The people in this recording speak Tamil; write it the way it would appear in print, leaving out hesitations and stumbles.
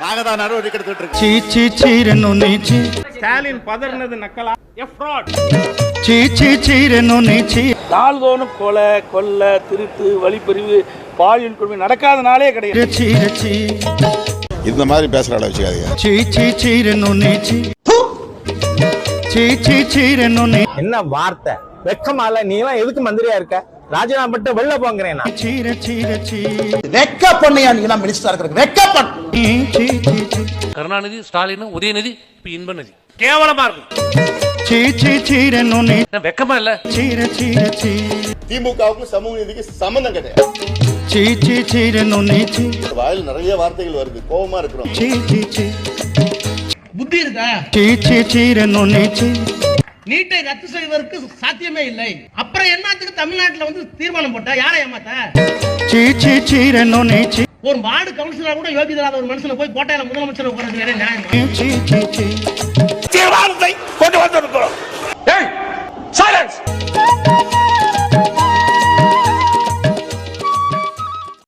நாங்கதான் நடவடிக்கை எடுத்துட்டு இருக்கோம். சீ சீ சீரனு நீச்சி ஸ்டாலின் பதறினது நக்கலா எஃப்ராட் சீ சீ சீரனு நீச்சி நாள்தோறும் கொலை கொள்ளை திருட்டு வழிப்பறிவு பாலியல் கொடுமை நடக்காத நாளே கிடையாது. ரச்சி ரச்சி இந்த மாதிரி பேசுற அளவு வச்சுக்காதீங்க. சீ சீ சீரனு நீச்சி சீ சீ சீரனு நீ என்ன வார்த்தை வெக்கமால நீ எல்லாம் எதுக்கு மந்திரியா இருக்க? ராஜினாமா பண்ணிட்டு வெளில போங்கறேன். சீர சீர சீ வெக்க பண்ணியா நீங்க எல்லாம் மினிஸ்டரா இருக்கிறது வெக்க பண்ணு. சீ சீ சீ கருணாநிதி, ஸ்டாலின், உதயநிதி, இப்ப இன்பநிதி கேவலமா இருக்கும். சீ சீ சீரனு நீ வெக்கமா இல்ல? சீர சீர சீ திமுகவுக்கும் சமூக நீதிக்கு சம்பந்தம் கிடையாது. சீ சீ சீரனு நீச்சி வாயில் நிறைய வார்த்தைகள் வருது, கோபமா இருக்கிறோம். சீ சீ சீ புத்தி இருக்கா? சீ சீ சீரனு நீச்சி நீட்டை ரத்து செய்வதற்கு சாத்தியமே இல்லை. அப்புறம் என்னத்துக்கு தமிழ்நாட்டுல வந்து தீர்மானம் போட்டா யாரை ஏமாத்த? சீ சீ சீரனு நீச்சி ஒரு வார்டு கவுன்சிலரா கூட யோகிதராத ஒரு மனுஷனை போய் கோட்டையில முதலமைச்சர் உட்கார்றது வேற நியாயமா? சீ சீ சீ